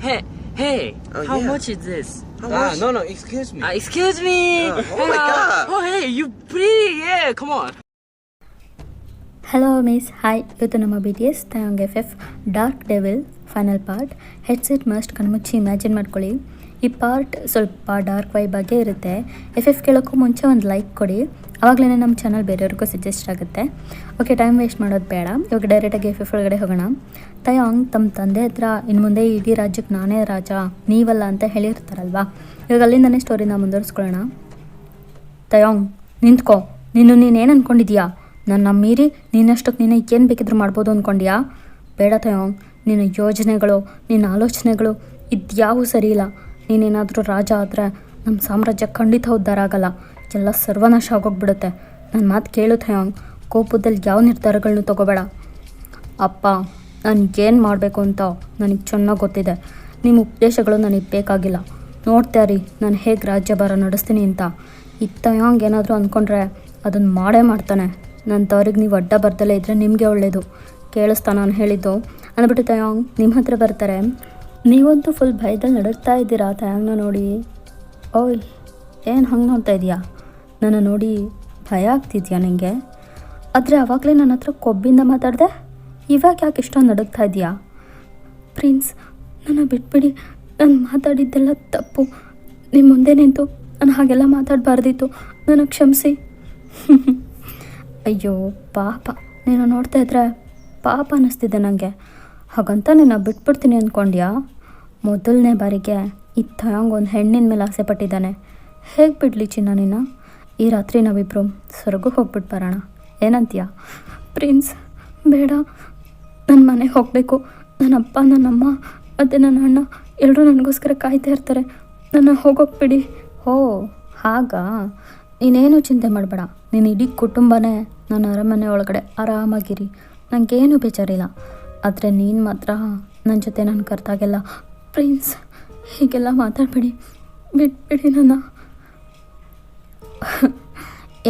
Hey, Oh, how yeah. much is this? How much? No, excuse me. Excuse me. Oh my God. Oh, hey, you pretty. Yeah, come on. Hello miss hi. ಇವತ್ತು ನಮ್ಮ B T S Taeyang FF dark devil final part. Headset must ಕಣ್ಮುಚ್ಚಿ imagine ಮಾಡ್ಕೊಳ್ಳಿ. ಈ part ಸ್ವಲ್ಪ dark vibe ಆಗೇ ಇರುತ್ತೆ. FF ಕೇಳೋಕ್ಕೂ ಮುಂಚೆ ಒಂದು ಲೈಕ್ ಕೊಡಿ, ಆವಾಗಲೇ ನಮ್ಮ ಚಾನಲ್ ಬೇರೆಯವ್ರಿಗೂ ಸಜೆಸ್ಟ್ ಆಗುತ್ತೆ. ಓಕೆ, ಟೈಮ್ ವೇಸ್ಟ್ ಮಾಡೋದು ಬೇಡ, ಇವಾಗ ಡೈರೆಕ್ಟಾಗಿ FF ಒಳಗಡೆ ಹೋಗೋಣ. ತಯಾಂಗ್ ತಮ್ಮ ತಂದೆ ಹತ್ರ ಇನ್ನು ಮುಂದೆ ಇಡೀ ರಾಜ್ಯಕ್ಕೆ ನಾನೇ ರಾಜ, ನೀವಲ್ಲ ಅಂತ ಹೇಳಿರ್ತಾರಲ್ವಾ. ಇವಾಗ ಅಲ್ಲಿಂದನೇ ಸ್ಟೋರಿನ ಮುಂದುವರಿಸ್ಕೊಳ್ಳೋಣ. ತಯಾಂಗ್ ನಿಂತ್ಕೋ, ನೀನೇನು ಅಂದ್ಕೊಂಡಿದ್ಯಾ? ನನ್ನ ಮೀರಿ ನೀನಷ್ಟಕ್ಕೆ ನೀನು ಏನು ಬೇಕಿದ್ರೂ ಮಾಡ್ಬೋದು ಅಂದ್ಕೊಂಡ್ಯಾ? ಬೇಡ ತಯಾಂಗ್, ನಿನ್ನ ಯೋಜನೆಗಳು, ನಿನ್ನ ಆಲೋಚನೆಗಳು ಇದ್ಯಾವೂ ಸರಿ ಇಲ್ಲ. ನೀನೇನಾದರೂ ರಾಜ ಆದರೆ ನಮ್ಮ ಸಾಮ್ರಾಜ್ಯ ಖಂಡಿತ ಉದ್ಧಾರ ಆಗಲ್ಲ, ಎಲ್ಲ ಸರ್ವನಾಶ ಆಗೋಗ್ಬಿಡುತ್ತೆ. ನನ್ನ ಮಾತು ಕೇಳು ತಯಾಂಗ್, ಕೋಪದಲ್ಲಿ ಯಾವ ನಿರ್ಧಾರಗಳನ್ನೂ ತೊಗೋಬೇಡ. ಅಪ್ಪ, ನನಗೇನು ಮಾಡಬೇಕು ಅಂತ ನನಗೆ ಚೆನ್ನಾಗಿ ಗೊತ್ತಿದೆ. ನಿಮ್ಮ ಉಪದೇಶಗಳು ನನಗೆ ಬೇಕಾಗಿಲ್ಲ. ನೋಡ್ತಾ ರೀ ನಾನು ಹೇಗೆ ರಾಜ್ಯಭಾರ ನಡೆಸ್ತೀನಿ ಅಂತ. ಈ ತಯಾಂಗ್ ಏನಾದರೂ ಅಂದ್ಕೊಂಡ್ರೆ ಅದನ್ನು ಮಾಡೇ ಮಾಡ್ತಾನೆ. ನನ್ನ ತವ್ರಿಗೆ ನೀವು ಅಡ್ಡ ಬರ್ದಲೇ ಇದ್ದರೆ ನಿಮಗೆ ಒಳ್ಳೆಯದು. ಕೇಳಿಸ್ತಾ ನಾನು ಹೇಳಿದ್ದು ಅಂದ್ಬಿಟ್ಟು ತಯಾಂಗ್ ನಿಮ್ಮ ಹತ್ರ ಬರ್ತಾರೆ. ನೀವಂತೂ ಫುಲ್ ಭಯದಲ್ಲಿ ನಡುತ್ತಾ ಇದ್ದೀರಾ ತಯಾಂಗ್ನ ನೋಡಿ. ಓಯ್, ಏನು ಹಂಗೆ ನೋಡ್ತಾ ಇದೆಯಾ? ನನ್ನ ನೋಡಿ ಭಯ ಆಗ್ತಿದ್ಯಾ ನಿನಗೆ? ಆದರೆ ಆವಾಗಲೇ ನನ್ನ ಹತ್ರ ಕೊಬ್ಬಿಂದ ಮಾತಾಡಿದೆ, ಇವಾಗ ಯಾಕೆ ಇಷ್ಟೊಂದು ನಡುಗ್ತಾ ಇದೆಯಾ? ಪ್ರಿನ್ಸ್, ನನ್ನ ಬಿಟ್ಬಿಡಿ, ನಾನು ಮಾತಾಡಿದ್ದೆಲ್ಲ ತಪ್ಪು. ನಿಮ್ಮ ಮುಂದೆ ನಿಂತು ನಾನು ಹಾಗೆಲ್ಲ ಮಾತಾಡಬಾರ್ದಿತ್ತು, ನನಗೆ ಕ್ಷಮಿಸಿ. ಅಯ್ಯೋ ಪಾಪ, ನೀನು ನೋಡ್ತಾ ಇದ್ರೆ ಪಾಪ ಅನ್ನಿಸ್ತಿದೆ ನನಗೆ. ಹಾಗಂತ ನಿನ್ನ ಬಿಟ್ಬಿಡ್ತೀನಿ ಅಂದ್ಕೊಂಡ್ಯಾ? ಮೊದಲನೇ ಬಾರಿಗೆ ಈ ತಯಾಂಗ್ ಒಂದು ಹೆಣ್ಣಿನ ಮೇಲೆ ಆಸೆ ಪಟ್ಟಿದ್ದಾನೆ. ಹೇಗೆ ಬಿಡಲಿ ಚಿನ್ನ ನಿನ್ನ? ಈ ರಾತ್ರಿ ನಾವಿಬ್ಬರು ಸ್ವರ್ಗಕ್ಕೆ ಹೋಗ್ಬಿಟ್ಟು ಬರೋಣ, ಏನಂತೀಯ? ಪ್ರಿನ್ಸ್ ಬೇಡ, ನನ್ನ ಮನೆಗೆ ಹೋಗಬೇಕು. ನನ್ನ ಅಪ್ಪ, ನನ್ನಮ್ಮ ಮತ್ತು ನನ್ನ ಅಣ್ಣ ಎಲ್ಲರೂ ನನಗೋಸ್ಕರ ಕಾಯ್ತಾ ಇರ್ತಾರೆ. ನನ್ನ ಹೋಗೋಗ್ಬಿಡಿ. ಓ ಹಾಗಾ? ನೀನೇನು ಚಿಂತೆ ಮಾಡಬೇಡ, ನೀನು ಇಡೀ ಕುಟುಂಬನೇ ನನ್ನ ಅರಮನೆ ಒಳಗಡೆ ಆರಾಮಾಗಿರಿ, ನನಗೇನು ಬೇಜಾರಿಲ್ಲ. ಆದರೆ ನೀನು ಮಾತ್ರ ನನ್ನ ಜೊತೆ ನಾನು ಕರೆದಾಗೆಲ್ಲ ಪ್ರಿನ್ಸ್ ಹೀಗೆಲ್ಲ ಮಾತಾಡಬೇಡಿ, ಬಿಟ್ಬಿಡಿ ನನ್ನ.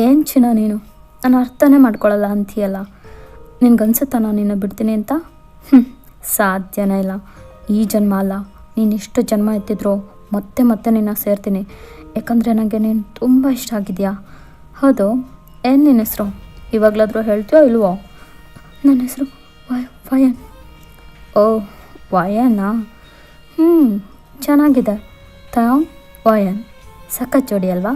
ಏನು ಚಿನ್ನ ನೀನು ನಾನು ಅರ್ಥನೇ ಮಾಡ್ಕೊಳ್ಳಲ್ಲ ಅಂತೀಯಲ್ಲ. ನಿನ್ಗನ್ಸುತ್ತಾ ನಾನು ನಿನ್ನ ಬಿಡ್ತೀನಿ ಅಂತ? ಸಾಧ್ಯನೇ ಇಲ್ಲ. ಈ ಜನ್ಮ ಅಲ್ಲ, ನೀನು ಎಷ್ಟು ಜನ್ಮ ಎತ್ತಿದ್ರು ಮತ್ತೆ ಮತ್ತೆ ನಿನ್ನ ಸೇರ್ತೀನಿ. ಯಾಕಂದರೆ ನನಗೆ ನೀನು ತುಂಬ ಇಷ್ಟ ಆಗಿದೆಯಾ. ಹೌದು, ಏನು ನಿನ್ನ ಹೆಸರು? ಇವಾಗಲಾದರೂ ಹೇಳ್ತೀಯೋ ಇಲ್ವೋ? ನನ್ನ ಹೆಸರು ವಯನ್. ಓ ವಯನಾ? ಚೆನ್ನಾಗಿದೆ ತಯಾಂಗ್. ವಯನ್ ಸಖತ್ ಜೋಡಿ ಅಲ್ವಾ?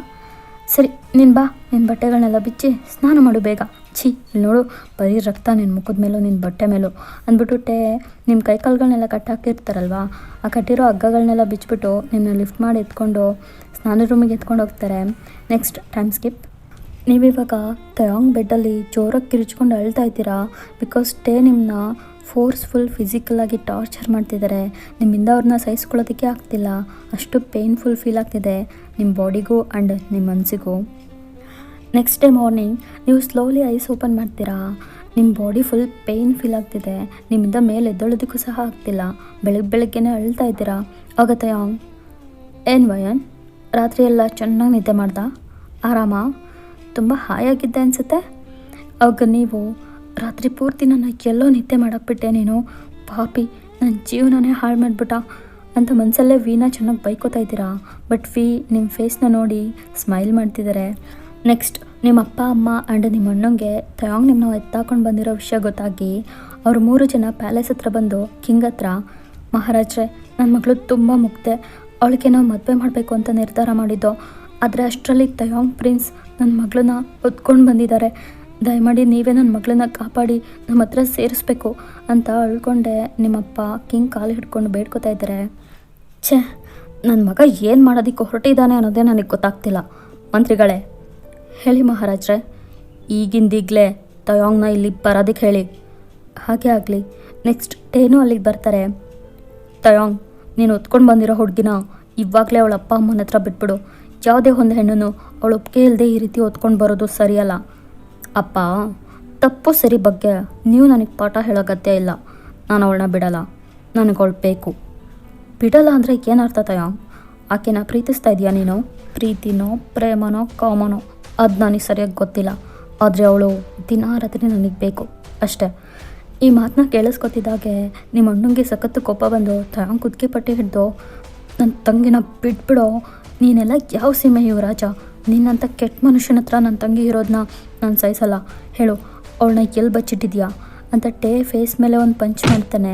ಸರಿ, ನೀನು ಬಾ, ನಿನ್ನ ಬಟ್ಟೆಗಳನ್ನೆಲ್ಲ ಬಿಚ್ಚಿ ಸ್ನಾನ ಮಾಡು ಬೇಗ. ಛೀ, ಇಲ್ಲಿ ನೋಡು, ಬರೀ ರಕ್ತ ನಿನ್ನ ಮುಖದ ಮೇಲೂ ನಿನ್ನ ಬಟ್ಟೆ ಮೇಲೂ ಅಂದ್ಬಿಟ್ಟುಟ್ಟೆ. ನಿಮ್ಮ ಕೈಕಾಲುಗಳನ್ನೆಲ್ಲ ಕಟ್ಟಾಕಿರ್ತಾರಲ್ವ, ಆ ಕಟ್ಟಿರೋ ಹಗ್ಗಗಳನ್ನೆಲ್ಲ ಬಿಚ್ಚಿಬಿಟ್ಟು ನಿನ್ನ ಲಿಫ್ಟ್ ಮಾಡಿ ಎತ್ಕೊಂಡು ಸ್ನಾನ ರೂಮಿಗೆ ಎತ್ಕೊಂಡು ಹೋಗ್ತಾರೆ. Next time skip. ನೀವಿವಾಗ ತಯಾಂಗ್ ಬೆಡ್ಡಲ್ಲಿ ಜೋರಾಗಿ ಕಿರಿಚ್ಕೊಂಡು ಅಳ್ತಾ ಇದ್ದೀರಾ. ಬಿಕಾಸ್ ನಿಮ್ಮನ್ನ ಫೋರ್ಸ್ಫುಲ್ ಫಿಸಿಕಲಾಗಿ ಟಾರ್ಚರ್ ಮಾಡ್ತಿದ್ದಾರೆ. ನಿಮ್ಮಿಂದ ಅವ್ರನ್ನ ಸಹಿಸ್ಕೊಳ್ಳೋದಕ್ಕೆ ಆಗ್ತಿಲ್ಲ, ಅಷ್ಟು ಪೇನ್ಫುಲ್ ಫೀಲ್ ಆಗ್ತಿದೆ ನಿಮ್ಮ ಬಾಡಿಗೂ ಆ್ಯಂಡ್ ನಿಮ್ಮ ಮನಸ್ಸಿಗೂ. ನೆಕ್ಸ್ಟ್ ಡೇ ಮಾರ್ನಿಂಗ್ ನೀವು ಸ್ಲೋಲಿ ಐಸ್ ಓಪನ್ ಮಾಡ್ತೀರಾ. ನಿಮ್ಮ ಬಾಡಿ ಫುಲ್ ಪೇಯ್ನ್ ಫೀಲ್ ಆಗ್ತಿದೆ, ನಿಮ್ಮಿಂದ ಮೇಲೆ ಎದ್ದೊಳೋದಕ್ಕೂ ಸಹ ಆಗ್ತಿಲ್ಲ. ಬೆಳಗ್ಗೆನೇ ಅಳ್ತಾ ಇದ್ದೀರಾ. ಆಗ ತಯಾಂಗ್, ಏನು ವಯನ್, ರಾತ್ರಿ ಎಲ್ಲ ಚೆನ್ನಾಗಿ ನಿದ್ದೆ ಮಾಡ್ದ? ಆರಾಮ? ತುಂಬ ಹಾಯಾಗಿದ್ದೆ ಅನಿಸುತ್ತೆ. ಆಗ ನೀವು ರಾತ್ರಿ ಪೂರ್ತಿ ನನ್ನ ಎಲ್ಲೋ ನಿದ್ದೆ ಮಾಡಾಕ್ಬಿಟ್ಟೆ ನೀನು, ಪಾಪಿ, ನನ್ನ ಜೀವನನೇ ಹಾಳು ಮಾಡಿಬಿಟ್ಟ ಅಂತ ಮನಸ್ಸಲ್ಲೇ ವೀನ ಚೆನ್ನಾಗಿ ಬೈಕೋತಾ ಇದ್ದೀರಾ. ಬಟ್ ನಿಮ್ಮ ಫೇಸ್ನ ನೋಡಿ ಸ್ಮೈಲ್ ಮಾಡ್ತಿದ್ದಾರೆ. ನೆಕ್ಸ್ಟ್ ನಿಮ್ಮ ಅಪ್ಪ ಅಮ್ಮ ಆ್ಯಂಡ್ ನಿಮ್ಮ ಅಣ್ಣಂಗೆ ತಯಾಂಗ್ ನಿಮ್ಮನ್ನ ಎತ್ತಾಕೊಂಡು ಬಂದಿರೋ ವಿಷಯ ಗೊತ್ತಾಗಿ ಅವರು 3 ಜನ ಪ್ಯಾಲೇಸ್ ಹತ್ರ ಬಂದು ಕಿಂಗ್ ಹತ್ರ, ಮಹಾರಾಜ್ರೆ, ನನ್ನ ಮಗಳು ತುಂಬ ಮುಗ್ದೆ, ಅವಳಿಗೆ ನಾವು ಮದುವೆ ಮಾಡಬೇಕು ಅಂತ ನಿರ್ಧಾರ ಮಾಡಿದ್ದೋ. ಆದರೆ ಅಷ್ಟರಲ್ಲಿ ತಯಾಂಗ್ ಪ್ರಿನ್ಸ್ ನನ್ನ ಮಗಳನ್ನ ಹೊತ್ಕೊಂಡು ಬಂದಿದ್ದಾರೆ. ದಯಮಾಡಿ ನೀವೇ ನನ್ನ ಮಗಳನ್ನ ಕಾಪಾಡಿ ನಮ್ಮ ಹತ್ರ ಸೇರಿಸ್ಬೇಕು ಅಂತ ಅಳ್ಕೊಂಡೆ ನಿಮ್ಮಪ್ಪ ಕಿಂಗ್ ಕಾಲು ಹಿಡ್ಕೊಂಡು ಬೇಡ್ಕೋತಾ ಇದ್ದಾರೆ. ಛೇ, ನನ್ನ ಮಗ ಏನು ಮಾಡೋದಕ್ಕೆ ಹೊರಟಿದ್ದಾನೆ ಅನ್ನೋದೇ ನನಗೆ ಗೊತ್ತಾಗ್ತಿಲ್ಲ. ಮಂತ್ರಿಗಳೇ ಹೇಳಿ ಮಹಾರಾಜ್ರೆ, ಈಗಿಂದೀಗಲೇ ತಯಾಂಗ್ನ ಇಲ್ಲಿ ಬರೋದಕ್ಕೆ ಹೇಳಿ. ಹಾಗೆ ಆಗಲಿ. ನೆಕ್ಸ್ಟ್ ಟೇನು ಅಲ್ಲಿಗೆ ಬರ್ತಾರೆ. ತಯಾಂಗ್, ನೀನು ಹೊತ್ಕೊಂಡು ಬಂದಿರೋ ಹುಡುಗಿನ ಇವಾಗಲೇ ಅವಳ ಅಪ್ಪ ಅಮ್ಮನ ಹತ್ರ ಬಿಟ್ಬಿಡು. ಯಾವುದೇ ಒಂದು ಹೆಣ್ಣನ್ನು ಅವಳ ಒಪ್ಪಿಗೆ ಇಲ್ಲದೆ ಈ ರೀತಿ ಹೊತ್ಕೊಂಡು ಬರೋದು ಸರಿಯಲ್ಲ. ಅಪ್ಪ, ತಪ್ಪು ಸರಿ ಬಗ್ಗೆ ನೀವು ನನಗೆ ಪಾಠ ಹೇಳೋಗತ್ಯ ಇಲ್ಲ. ನಾನು ಅವಳನ್ನ ಬಿಡಲ್ಲ, ನನಗೆ ಅವಳು ಬೇಕು. ಬಿಡಲ್ಲ ಅಂದರೆ ಏನರ್ಥ ತಯಾಂಗ್? ಆಕೆನ ಪ್ರೀತಿಸ್ತಾ ಇದೆಯಾ ನೀನು? ಪ್ರೀತಿನೋ ಪ್ರೇಮನೋ ಕಾಮನೋ ಅದು ನನಗೆ ಸರಿಯಾಗಿ ಗೊತ್ತಿಲ್ಲ. ಆದರೆ ಅವಳು ದಿನ ರಾತ್ರಿ ನನಗೆ ಬೇಕು ಅಷ್ಟೇ. ಈ ಮಾತನ್ನ ಕೇಳಿಸ್ಕೊತಿದ್ದಾಗೆ ನಿಮ್ಮ ಅಣ್ಣಂಗೆ ಸಖತ್ತು ಕೋಪ ಬಂದು ತಯಾಂಗ್ ಕುದ್ಕೆ ಪಟ್ಟಿ ಹಿಡ್ದು, ನನ್ನ ತಂಗಿನ ಬಿಟ್ಬಿಡೋ, ನೀನೆಲ್ಲ ಯಾವ ಸೀಮೆ ಯುವರಾಜ, ನಿನ್ನಂಥ ಕೆಟ್ಟ ಮನುಷ್ಯನ ಹತ್ರ ನನ್ನ ತಂಗಿ ಇರೋದನ್ನ ನಾನು ಸಹಿಸಲ್ಲ, ಹೇಳು ಅವಳನ್ನ ಎಲ್ಲಿ ಬಚ್ಚಿಟ್ಟಿದ್ಯಾ ಅಂತ ಫೇಸ್ ಮೇಲೆ ಒಂದು ಪಂಚ್ ಮಾಡ್ತಾನೆ.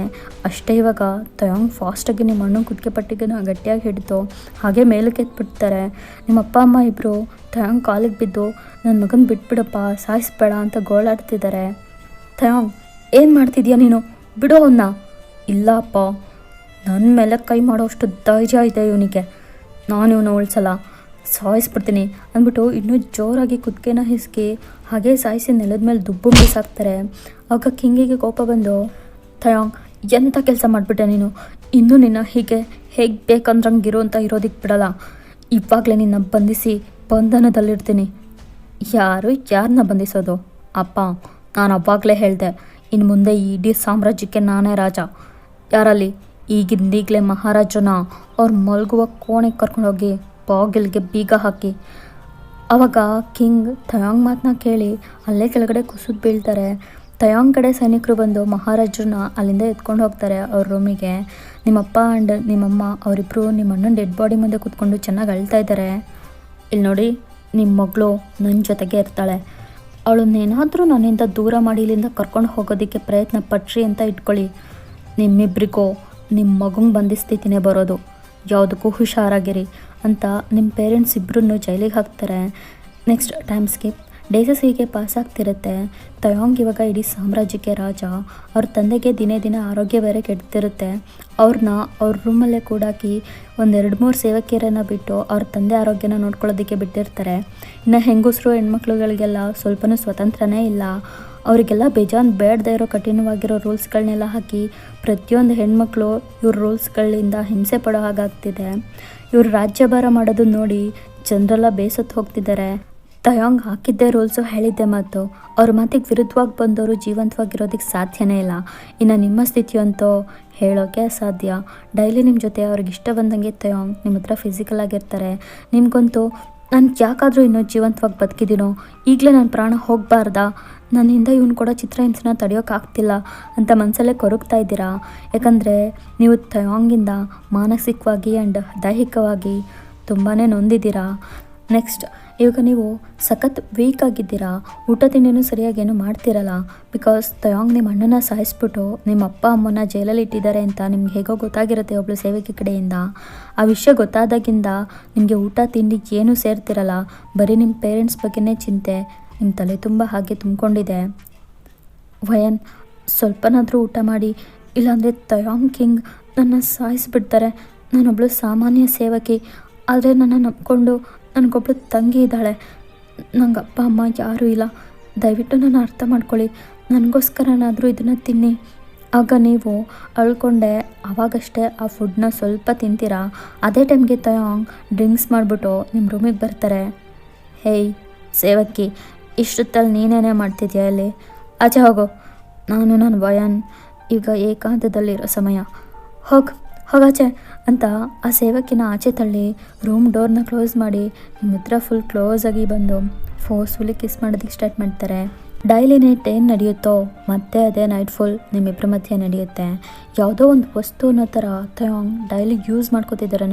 ಅಷ್ಟೇ ಇವಾಗ ತಯಾಂಗ್ ಫಾಸ್ಟಾಗಿ ನಿಮ್ಮ ಅಣ್ಣನ ಕುದ್ಕೆ ಪಟ್ಟಿಗೆನ ಗಟ್ಟಿಯಾಗಿ ಹಿಡಿದು ಹಾಗೆ ಮೇಲಕ್ಕೆ ಎತ್ಬಿಡ್ತಾರೆ. ನಿಮ್ಮ ಅಪ್ಪ ಅಮ್ಮ ಇಬ್ಬರು ತಯಾಂಗ್ ಕಾಲಿಗೆ ಬಿದ್ದು ನನ್ನ ಮಗನ ಬಿಟ್ಬಿಡಪ್ಪ, ಸಾಯಿಸ್ಬೇಡ ಅಂತ ಗೋಳಾಡ್ತಿದ್ದಾರೆ. ತಯಾಂಗ್ ಏನು ಮಾಡ್ತಿದ್ಯಾ ನೀನು, ಬಿಡೋ ಅವನ್ನ. ಇಲ್ಲ ಅಪ್ಪ, ನನ್ನ ಮೇಲೆ ಕೈ ಮಾಡೋಷ್ಟು ಧೈರ್ಯ ಇದೆ ಇವನಿಗೆ, ನಾನು ಇವನ್ನ ಉಳಿಸಲ್ಲ, ಸಾಯಿಸ್ಬಿಡ್ತೀನಿ ಅಂದ್ಬಿಟ್ಟು ಇನ್ನೂ ಜೋರಾಗಿ ಕುದ್ಕೆನ ಹಿಸ್ಕಿ ಹಾಗೆ ಸಾಯಿಸಿ ನೆಲದ ಮೇಲೆ ದುಬ್ಬು ಬಿಸಾಕ್ತಾರೆ. ಆಗ ಕಿಂಗಿಗೆ ಕೋಪ ಬಂದು, ತಯಾಂಗ್ ಎಂಥ ಕೆಲಸ ಮಾಡಿಬಿಟ್ಟೆ ನೀನು, ಇನ್ನೂ ನಿನ್ನ ಹೀಗೆ ಹೇಗೆ ಬೇಕಂದ್ರಂಗಿರೋ ಅಂತ ಇರೋದಕ್ಕೆ ಬಿಡಲ್ಲ, ಇವಾಗಲೇ ನಿನ್ನ ಬಂಧಿಸಿ ಬಂಧನದಲ್ಲಿಡ್ತೀನಿ. ಯಾರನ್ನ ಬಂಧಿಸೋದು ಅಪ್ಪ, ನಾನು ಅವಾಗಲೇ ಹೇಳಿದೆ, ಇನ್ನು ಮುಂದೆ ಈ ಇಡೀ ಸಾಮ್ರಾಜ್ಯಕ್ಕೆ ನಾನೇ ರಾಜ. ಯಾರಲ್ಲಿ ಈಗಿಂದೀಗಲೇ ಮಹಾರಾಜನ ಅವ್ರು ಮಲಗುವ ಕೋಣೆಗೆ ಕರ್ಕೊಂಡೋಗಿ ಬಾಗಿಲಿಗೆ ಬೀಗ ಹಾಕಿ. ಆವಾಗ ಕಿಂಗ್ ತಯಾಂಗ್ ಮಾತನ್ನ ಕೇಳಿ ಅಲ್ಲೇ ಕೆಳಗಡೆ ಕುಸಿದು ಬೀಳ್ತಾರೆ. ತಯಾಂಗ್ ಕಡೆ ಸೈನಿಕರು ಬಂದು ಮಹಾರಾಜರನ್ನ ಅಲ್ಲಿಂದ ಎತ್ಕೊಂಡು ಹೋಗ್ತಾರೆ ಅವ್ರ ರೂಮಿಗೆ. ನಿಮ್ಮಪ್ಪ ಆ್ಯಂಡ್ ನಿಮ್ಮಮ್ಮ ಅವರಿಬ್ಬರು ನಿಮ್ಮ ಅಣ್ಣನ ಡೆಡ್ ಬಾಡಿ ಮುಂದೆ ಕೂತ್ಕೊಂಡು ಚೆನ್ನಾಗಿ ಅಳ್ತಾ ಇದ್ದಾರೆ. ಇಲ್ಲಿ ನೋಡಿ, ನಿಮ್ಮ ಮಗಳು ನನ್ನ ಜೊತೆಗೆ ಇರ್ತಾಳೆ, ಅವಳನ್ನೇನಾದರೂ ನನ್ನಿಂದ ದೂರ ಮಾಡಿ ಇಲ್ಲಿಂದ ಕರ್ಕೊಂಡು ಹೋಗೋದಕ್ಕೆ ಪ್ರಯತ್ನ ಪಟ್ರಿ ಅಂತ ಇಟ್ಕೊಳ್ಳಿ. ನಿಮ್ಮಿಬ್ಬರಿಗೂ ನಿಮ್ಮ ಮಗಂಗೆ ಬಂಧಿಸ್ತಿದ್ದೀನಿ ಬರೋದು, ಯಾವುದಕ್ಕೂ ಹುಷಾರಾಗಿರಿ ಅಂತ ನಿಮ್ಮ ಪೇರೆಂಟ್ಸ್ ಇಬ್ಬರನ್ನು ಜೈಲಿಗೆ ಹಾಕ್ತಾರೆ. ನೆಕ್ಸ್ಟ್ ಟೈಮ್ ಸ್ಕಿಪ್, ಡೇಸಸ್ ಹೀಗೆ ಪಾಸ್ ಆಗ್ತಿರುತ್ತೆ. ತಯಾಂಗ್ ಇವಾಗ ಇಡೀ ಸಾಮ್ರಾಜ್ಯಕ್ಕೆ ರಾಜ. ಅವ್ರ ತಂದೆಗೆ ದಿನೇ ದಿನ ಆರೋಗ್ಯ ಬೇರೆ ಕೆಡ್ತಿರುತ್ತೆ. ಅವ್ರನ್ನ ಅವ್ರ ರೂಮಲ್ಲೇ ಕೂಡಾಕಿ 1-2-3 ಸೇವಕಿಯರನ್ನು ಬಿಟ್ಟು ಅವ್ರ ತಂದೆ ಆರೋಗ್ಯನ ನೋಡ್ಕೊಳ್ಳೋದಕ್ಕೆ ಬಿಟ್ಟಿರ್ತಾರೆ. ಇನ್ನು ಹೆಂಗಸರು ಹೆಣ್ಮಕ್ಳುಗಳಿಗೆಲ್ಲ ಸ್ವಲ್ಪನೂ ಸ್ವತಂತ್ರನೇ ಇಲ್ಲ. ಅವರಿಗೆಲ್ಲ ಬೇಜಾನ್ ಬೇಡದೇ ಇರೋ ಕಠಿಣವಾಗಿರೋ ರೂಲ್ಸ್ಗಳನ್ನೆಲ್ಲ ಹಾಕಿ ಪ್ರತಿಯೊಂದು ಹೆಣ್ಮಕ್ಳು ಇವ್ರ ರೂಲ್ಸ್ಗಳಿಂದ ಹಿಂಸೆ ಪಡೋ ಹಾಗಾಗ್ತಿದೆ. ಇವರು ರಾಜ್ಯಭಾರ ಮಾಡೋದನ್ನ ನೋಡಿ ಜನರೆಲ್ಲ ಬೇಸತ್ತು ಹೋಗ್ತಿದ್ದಾರೆ. ತಯಾಂಗ್ ಹಾಕಿದ್ದೇ ರೂಲ್ಸು, ಹೇಳಿದ್ದೆ ಮಾತು, ಅವ್ರ ಮಾತಿಗೆ ವಿರುದ್ಧವಾಗಿ ಬಂದವರು ಜೀವಂತವಾಗಿರೋದಕ್ಕೆ ಸಾಧ್ಯನೇ ಇಲ್ಲ. ಇನ್ನು ನಿಮ್ಮ ಸ್ಥಿತಿಯಂತೂ ಹೇಳೋಕ್ಕೆ ಅಸಾಧ್ಯ. ಡೈಲಿ ನಿಮ್ಮ ಜೊತೆ ಅವ್ರಿಗೆ ಇಷ್ಟ ಬಂದಂಗೆ ತಯಾಂಗ್ ನಿಮ್ಮ ಹತ್ರ ಫಿಸಿಕಲ್ ಆಗಿರ್ತಾರೆ. ನಿಮಗಂತೂ ನಾನು ಯಾಕಾದರೂ ಇನ್ನೂ ಜೀವಂತವಾಗಿ ಬದುಕಿದ್ದೀನೋ, ಈಗಲೇ ನನ್ನ ಪ್ರಾಣ ಹೋಗಬಾರ್ದಾ, ನನ್ನಿಂದ ಇವನು ಕೂಡ ಚಿತ್ರಹಿಂಸೆನ ತಡೆಯೋಕ್ಕಾಗ್ತಿಲ್ಲ ಅಂತ ಮನಸ್ಸಲ್ಲೇ ಕೊರಗ್ತಾ ಇದ್ದೀರಾ. ಯಾಕಂದರೆ ನೀವು ತಯಾಂಗಿಂದ ಮಾನಸಿಕವಾಗಿ ಆ್ಯಂಡ್ ದೈಹಿಕವಾಗಿ ತುಂಬಾ ನೊಂದಿದ್ದೀರಾ. ನೆಕ್ಸ್ಟ್, ಇವಾಗ ನೀವು ಸಖತ್ ವೀಕ್ ಆಗಿದ್ದೀರಾ, ಊಟ ತಿಂಡಿನೂ ಸರಿಯಾಗೇನು ಮಾಡ್ತಿರಲ್ಲ. ಬಿಕಾಸ್ ತಯಾಂಗ್ ನಿಮ್ಮ ಅಣ್ಣನ ಸಾಯಿಸ್ಬಿಟ್ಟು ನಿಮ್ಮ ಅಪ್ಪ ಅಮ್ಮನ ಜೈಲಲ್ಲಿ ಇಟ್ಟಿದ್ದಾರೆ ಅಂತ ನಿಮ್ಗೆ ಹೇಗೋ ಗೊತ್ತಾಗಿರುತ್ತೆ ಒಬ್ಳು ಸೇವಕಿ ಕಡೆಯಿಂದ. ಆ ವಿಷಯ ಗೊತ್ತಾದಾಗಿಂದ ನಿಮಗೆ ಊಟ ತಿಂಡಿ ಏನೂ ಸೇರ್ತಿರಲ್ಲ, ಬರೀ ನಿಮ್ಮ ಪೇರೆಂಟ್ಸ್ ಬಗ್ಗೆನೇ ಚಿಂತೆ ನಿಮ್ಮ ತಲೆ ತುಂಬ ಹಾಗೆ ತುಂಬಿಕೊಂಡಿದೆ. ವಯನ್, ಸ್ವಲ್ಪನಾದರೂ ಊಟ ಮಾಡಿ, ಇಲ್ಲಾಂದರೆ ತಯಾಂಗ್ ಕಿಂಗ್ ನನ್ನ ಸಾಯಿಸಿಬಿಡ್ತಾರೆ. ನಾನೊಬ್ಳು ಸಾಮಾನ್ಯ ಸೇವಕಿ, ಆದರೆ ನನ್ನ ನಂಬ್ಕೊಂಡು ನನಗೊಬ್ಳು ತಂಗಿ ಇದ್ದಾಳೆ, ನಂಗೆ ಅಪ್ಪ ಅಮ್ಮ ಯಾರೂ ಇಲ್ಲ, ದಯವಿಟ್ಟು ನನ್ನ ಅರ್ಥ ಮಾಡ್ಕೊಳ್ಳಿ, ನನಗೋಸ್ಕರನಾದರೂ ಇದನ್ನು ತಿನ್ನಿ. ಆಗ ನೀವು ಅಳ್ಕೊಂಡೆ ಆವಾಗಷ್ಟೇ ಆ ಫುಡ್ನ ಸ್ವಲ್ಪ ತಿಂತೀರಾ. ಅದೇ ಟೈಮ್ಗೆ ತಯಾಂಗ್ ಡ್ರಿಂಕ್ಸ್ ಮಾಡಿಬಿಟ್ಟು ನಿಮ್ಮ ರೂಮಿಗೆ ಬರ್ತಾರೆ. ಹೇಯ್ ಸೇವಕಿ, ಇಷ್ಟೊತ್ತಲ್ಲಿ ನೀನೇನೇ ಮಾಡ್ತಿದ್ಯಾ ಇಲ್ಲಿ, ಆಚೆ ಹೋಗು, ನನ್ನ ವಯನ್ ಈಗ ಏಕಾಂತದಲ್ಲಿರೋ ಸಮಯ, ಹೋಗಾಚೆ ಅಂತ ಆ ಸೇವಕಿನ ಆಚೆ ತಳ್ಳಿ ರೂಮ್ ಡೋರ್ನ ಕ್ಲೋಸ್ ಮಾಡಿ ನಿಮ್ಮ ಹತ್ರ ಫುಲ್ ಕ್ಲೋಸಾಗಿ ಬಂದು ಫೋರ್ಸ್ಫುಲಿ ಕಿಸ್ ಮಾಡೋದಕ್ಕೆ ಸ್ಟಾರ್ಟ್ ಮಾಡ್ತಾರೆ. ಡೈಲಿ ನೈಟ್ ಏನು ನಡೆಯುತ್ತೋ ಮತ್ತೆ ಅದೇ ನೈಟ್ ಫುಲ್ ನಿಮ್ಮಿಬ್ಬರ ಮಧ್ಯೆ ನಡೆಯುತ್ತೆ. ಯಾವುದೋ ಒಂದು ವಸ್ತು ಅನ್ನೋ ಥರ ತಯಾಂಗ್ ಡೈಲಿ ಯೂಸ್ ಮಾಡ್ಕೋತಿದ್ದಾರೆ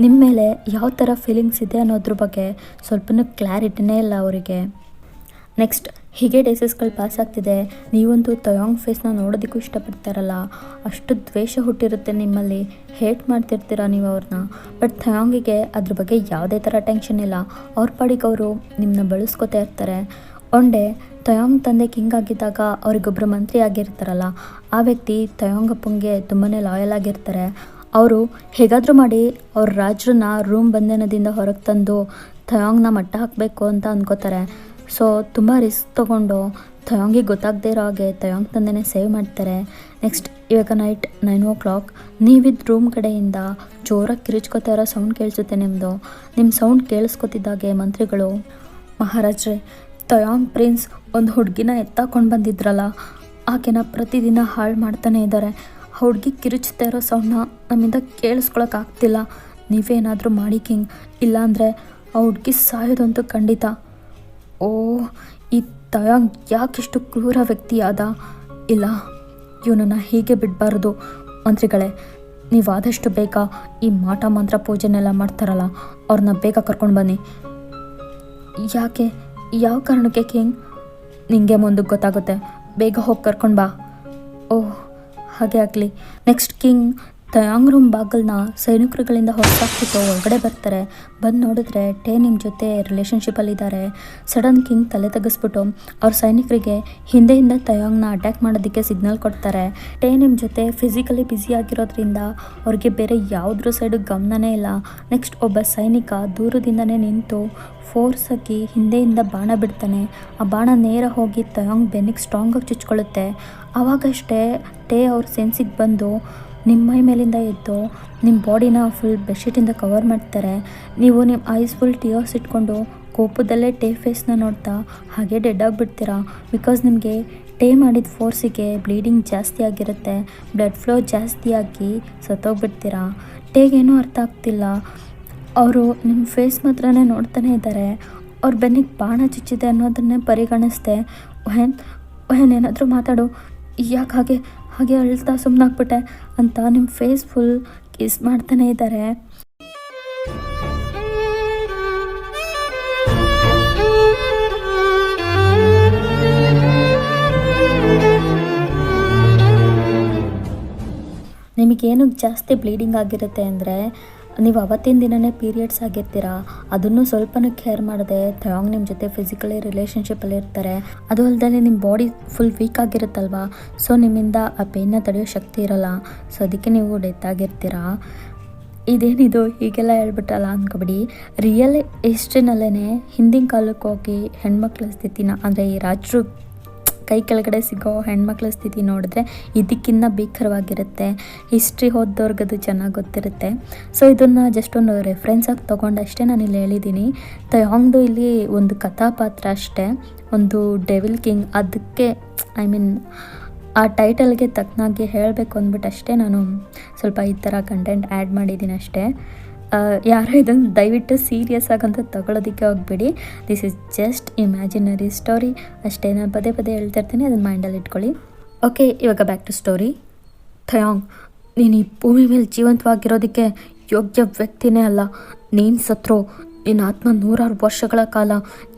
ನಿಮ್ಮ ಮೇಲೆ ಯಾವ ಥರ ಫೀಲಿಂಗ್ಸ್ ಇದೆ ಅನ್ನೋದ್ರ ಬಗ್ಗೆ ಸ್ವಲ್ಪನೂ ಕ್ಲಾರಿಟಿನೇ ಇಲ್ಲ ಅವರಿಗೆ. ನೆಕ್ಸ್ಟ್, ಹೀಗೆ ಡೇಸಸ್ಗಳು ಪಾಸ್ ಆಗ್ತಿದೆ. ನೀವಂತೂ ತಯಾಂಗ್ ಫೇಸ್ನ ನೋಡೋದಕ್ಕೂ ಇಷ್ಟಪಡ್ತಾರಲ್ಲ, ಅಷ್ಟು ದ್ವೇಷ ಹುಟ್ಟಿರುತ್ತೆ ನಿಮ್ಮಲ್ಲಿ, ಹೇಟ್ ಮಾಡ್ತಿರ್ತೀರ ನೀವು ಅವ್ರನ್ನ. ಬಟ್ ತಯಾಂಗಿಗೆ ಅದ್ರ ಬಗ್ಗೆ ಯಾವುದೇ ಥರ ಟೆನ್ಷನ್ ಇಲ್ಲ, ಅವ್ರ ಪಾಡಿಗೆ ಅವರು ನಿಮ್ಮನ್ನ ಬೆಳೆಸ್ಕೊತಾ ಇರ್ತಾರೆ. ಒನ್ ಡೇ ತಯಾಂಗ್ ತಂದೆ ಕಿಂಗ್ ಆಗಿದ್ದಾಗ ಅವ್ರಿಗೊಬ್ಬರು ಮಂತ್ರಿ ಆಗಿರ್ತಾರಲ್ಲ, ಆ ವ್ಯಕ್ತಿ ತಯಾಂಗ್ ಅಪ್ಪಂಗೆ ತುಂಬಾ ಲಾಯಲ್ ಆಗಿರ್ತಾರೆ. ಅವರು ಹೇಗಾದರೂ ಮಾಡಿ ಅವ್ರ ರಾಜರನ್ನ ರೂಮ್ ಬಂಧನದಿಂದ ಹೊರಗೆ ತಂದು ತಯಾಂಗ್ನ ಮಟ್ಟ ಹಾಕಬೇಕು ಅಂತ ಅಂದ್ಕೋತಾರೆ. ಸೊ ತುಂಬ ರಿಸ್ಕ್ ತೊಗೊಂಡು ತಯಾಂಗಿಗೆ ಗೊತ್ತಾಗದೇ ಇರೋ ಹಾಗೆ ತಯಾಂಗ್ ತಂದೆನೇ ಸೇವ್ ಮಾಡ್ತಾರೆ. ನೆಕ್ಸ್ಟ್, ಇವಾಗ ನೈಟ್ 9 o'clock ನೀವಿದ್ದ ರೂಮ್ ಕಡೆಯಿಂದ ಜೋರಾಗಿ ಕಿರಿಚ್ಕೋತಾ ಇರೋ ಸೌಂಡ್ ಕೇಳಿಸುತ್ತೆ ನಿಮ್ಮದು. ನಿಮ್ಮ ಸೌಂಡ್ ಕೇಳಿಸ್ಕೊತಿದ್ದಾಗೆ ಮಂತ್ರಿಗಳು, ಮಹಾರಾಜ್ರೆ, ತಯಾಂಗ್ ಪ್ರಿನ್ಸ್ ಒಂದು ಹುಡುಗಿನ ಎತ್ತಾಕೊಂಡು ಬಂದಿದ್ರಲ್ಲ, ಆಕೆನ ಪ್ರತಿದಿನ ಹಾಳು ಮಾಡ್ತಾನೆ ಇದ್ದಾರೆ. ಆ ಹುಡುಗಿ ಕಿರಿಚ್ತಾ ಇರೋ ಸೌಂಡನ್ನ ನಮ್ಮಿಂದ ಕೇಳಿಸ್ಕೊಳಕ್ಕಾಗ್ತಿಲ್ಲ, ನೀವೇನಾದರೂ ಮಾಡಿ ಕಿಂಗ್, ಇಲ್ಲಾಂದರೆ ಆ ಹುಡುಗಿ ಸಾಯೋದಂತೂ ಖಂಡಿತ. ಓ, ಈ ತಯಾಂಗ್ ಯಾಕಿಷ್ಟು ಕ್ರೂರ ವ್ಯಕ್ತಿ ಆದ, ಇಲ್ಲ, ಇವನನ್ನು ಹೀಗೆ ಬಿಡಬಾರ್ದು ಮಂತ್ರಿಗಳೇ. ನೀವು ಆದಷ್ಟು ಬೇಗ ಈ ಮಾಟ ಮಂತ್ರ ಪೂಜೆನೆಲ್ಲ ಮಾಡ್ತಾರಲ್ಲ ಅವ್ರನ್ನ ಬೇಗ ಕರ್ಕೊಂಡು ಬನ್ನಿ. ಯಾಕೆ, ಯಾವ ಕಾರಣಕ್ಕೆ ಕಿಂಗ್? ನಿಂಗೆ ಮುಂದಕ್ಕೆ ಗೊತ್ತಾಗುತ್ತೆ, ಬೇಗ ಹೋಗಿ ಕರ್ಕೊಂಡು ಬಾ. ಓಹ್, ಹಾಗೆ ಆಗಲಿ. ನೆಕ್ಸ್ಟ್ ಕಿಂಗ್ ತಯಾಂಗ್ ರೂಮ್ ಬಾಗಿಲನ್ನ ಸೈನಿಕರುಗಳಿಂದ ಹೊರಸಾಕ್ಬಿಟ್ಟು ಒಳಗಡೆ ಬರ್ತಾರೆ. ಬಂದು ನೋಡಿದ್ರೆ ಟೇ ನಿಮ್ಮ ಜೊತೆ ರಿಲೇಷನ್ಶಿಪ್ಪಲ್ಲಿದ್ದಾರೆ. ಸಡನ್ ಕಿಂಗ್ ತಲೆ ತೆಗೆಸ್ಬಿಟ್ಟು ಅವ್ರ ಸೈನಿಕರಿಗೆ ಹಿಂದೆಯಿಂದ ತಯಾಂಗ್ನ ಅಟ್ಯಾಕ್ ಮಾಡೋದಕ್ಕೆ ಸಿಗ್ನಲ್ ಕೊಡ್ತಾರೆ. ಟೇ ನಿಮ್ಮ ಜೊತೆ ಫಿಸಿಕಲಿ ಬ್ಯುಸಿ ಆಗಿರೋದ್ರಿಂದ ಅವ್ರಿಗೆ ಬೇರೆ ಯಾವುದ್ರ ಸೈಡು ಗಮನನೇ ಇಲ್ಲ. ನೆಕ್ಸ್ಟ್ ಒಬ್ಬ ಸೈನಿಕ ದೂರದಿಂದನೇ ನಿಂತು ಫೋರ್ಸಾಗಿ ಹಿಂದೆಯಿಂದ ಬಾಣ ಬಿಡ್ತಾನೆ. ಆ ಬಾಣ ನೇರ ಹೋಗಿ ತಯಾಂಗ್ ಬೆನ್ನಿಗೆ ಸ್ಟ್ರಾಂಗಾಗಿ ಚುಚ್ಕೊಳ್ಳುತ್ತೆ. ಆವಾಗಷ್ಟೇ ಟೇ ಅವ್ರ ಸೆನ್ಸಿಗೆ ಬಂದು ನಿಮ್ಮ ಮೈ ಮೇಲಿಂದ ಎದ್ದು ನಿಮ್ಮ ಬಾಡಿನ ಫುಲ್ ಬೆಡ್ಶೀಟಿಂದ ಕವರ್ ಮಾಡ್ತಾರೆ. ನೀವು ನಿಮ್ಮ ಐಸ್ ಫುಲ್ ಟಿಯರ್ಸ್ ಇಟ್ಕೊಂಡು ಕೋಪದಲ್ಲೇ ಟೇ ಫೇಸ್ನ ನೋಡ್ತಾ ಹಾಗೆ ಡೆಡ್ ಆಗಿಬಿಡ್ತೀರಾ. ಬಿಕಾಸ್ ನಿಮಗೆ ಟೇ ಮಾಡಿದ ಫೋರ್ಸಿಗೆ ಬ್ಲೀಡಿಂಗ್ ಜಾಸ್ತಿ ಆಗಿರುತ್ತೆ, ಬ್ಲಡ್ ಫ್ಲೋ ಜಾಸ್ತಿ ಆಗಿ ಸತ್ತೋಗ್ಬಿಡ್ತೀರಾ. ಟೇಗೇನೂ ಅರ್ಥ ಆಗ್ತಿಲ್ಲ. ಅವರು ನಿಮ್ಮ ಫೇಸ್ ಮಾತ್ರನೇ ನೋಡ್ತಾನೆ ಇದ್ದಾರೆ. ಅವ್ರ ಬೆನ್ನಿಗೆ ಬಾಣ ಚುಚ್ಚಿದೆ ಅನ್ನೋದನ್ನೇ ಪರಿಗಣಿಸ್ದೆ. ವಹನ್ ಏನಾದರೂ ಮಾತಾಡು, ಯಾಕೆ ಹಾಗೆ ಹಾಗೆ ಅಳ್ತಾ ಸುಮ್ಮನಾಗ್ಬಿಟ್ಟೆ ಅಂತ ನಿಮ್ಮ ಫೇಸ್ ಫುಲ್ ಕಿಸ್ ಮಾಡ್ತಾನೆ ಇದ್ದಾರೆ. ನಿಮಗೇನು ಜಾಸ್ತಿ ಬ್ಲೀಡಿಂಗ್ ಆಗಿರುತ್ತೆ ಅಂದರೆ ನೀವು ಅವತ್ತಿನ ದಿನವೇ ಪೀರಿಯಡ್ಸ್ ಆಗಿರ್ತೀರ. ಅದನ್ನು ಸ್ವಲ್ಪನೂ ಕೇರ್ ಮಾಡದೆ ತಯಾಂಗ್ ನಿಮ್ಮ ಜೊತೆ ಫಿಸಿಕಲಿ ರಿಲೇಷನ್ಶಿಪ್ಪಲ್ಲಿ ಇರ್ತಾರೆ. ಅದು ಅಲ್ಲದೆ ನಿಮ್ಮ ಬಾಡಿ ಫುಲ್ ವೀಕ್ ಆಗಿರುತ್ತಲ್ವ, ಸೊ ನಿಮ್ಮಿಂದ ಆ ಪೇನ್ನ ತಡೆಯೋ ಶಕ್ತಿ ಇರೋಲ್ಲ. ಸೊ ಅದಕ್ಕೆ ನೀವು ಡೆತ್ ಆಗಿರ್ತೀರ. ಇದೇನಿದು ಹೀಗೆಲ್ಲ ಹೇಳ್ಬಿಟ್ರಲ್ಲ ಅಂದ್ಕೊಬಿಡಿ. ರಿಯಲ್ ಹಿಸ್ಟ್ರಿನಲ್ಲೇ ಹಿಂದಿನ ಕಾಲಕ್ಕೆ ಹೋಗಿ ಹೆಣ್ಮಕ್ಳ ಸ್ಥಿತಿನ ಅಂದರೆ ಈ ರಾಜರು ಕೈ ಕೆಳಗಡೆ ಸಿಗೋ ಹೆಣ್ಮಕ್ಳ ಸ್ಥಿತಿ ನೋಡಿದ್ರೆ ಇದಕ್ಕಿಂತ ಭೀಕರವಾಗಿರುತ್ತೆ. ಹಿಸ್ಟ್ರಿ ಓದ್ದವ್ರಿಗದು ಚೆನ್ನಾಗಿ ಗೊತ್ತಿರುತ್ತೆ. ಸೊ ಇದನ್ನು ಜಸ್ಟ್ ಒಂದು ರೆಫರೆನ್ಸಾಗಿ ತೊಗೊಂಡಷ್ಟೇ ನಾನು ಇಲ್ಲಿ ಹೇಳಿದ್ದೀನಿ. ತಯಾಂಗ್ದು ಇಲ್ಲಿ ಒಂದು ಕಥಾಪಾತ್ರ ಅಷ್ಟೇ, ಒಂದು ಡೆವಿಲ್ ಕಿಂಗ್. ಅದಕ್ಕೆ ಆ ಟೈಟಲ್ಗೆ ತಕ್ಕನಾಗಿ ಹೇಳಬೇಕು ಅಂದ್ಬಿಟ್ಟು ಅಷ್ಟೇ ನಾನು ಸ್ವಲ್ಪ ಈ ಥರ ಕಂಟೆಂಟ್ ಆ್ಯಡ್ ಮಾಡಿದ್ದೀನಿ ಅಷ್ಟೇ. ಯಾರೋ ಇದನ್ನು ದಯವಿಟ್ಟು ಸೀರಿಯಸ್ ಆಗಂತ ತಗೊಳ್ಳೋದಕ್ಕೆ ಹೋಗ್ಬೇಡಿ. This is just imaginary story ಅಷ್ಟೇ. ನಾನು ಪದೇ ಪದೇ ಹೇಳ್ತಿರ್ತೀನಿ, ಅದನ್ನು ಮೈಂಡಲ್ಲಿ ಇಟ್ಕೊಳ್ಳಿ. ಓಕೆ, ಇವಾಗ ಬ್ಯಾಕ್ ಟು ಸ್ಟೋರಿ. ತಯಾಂಗ್, ನೀನು ಈ ಭೂಮಿ ಮೇಲೆ ಜೀವಂತವಾಗಿರೋದಕ್ಕೆ ಯೋಗ್ಯ ವ್ಯಕ್ತಿನೇ ಅಲ್ಲ. ನೀನು ಸತ್ರು ನಿನ್ನ ಆತ್ಮ 100 ವರ್ಷಗಳ ಕಾಲ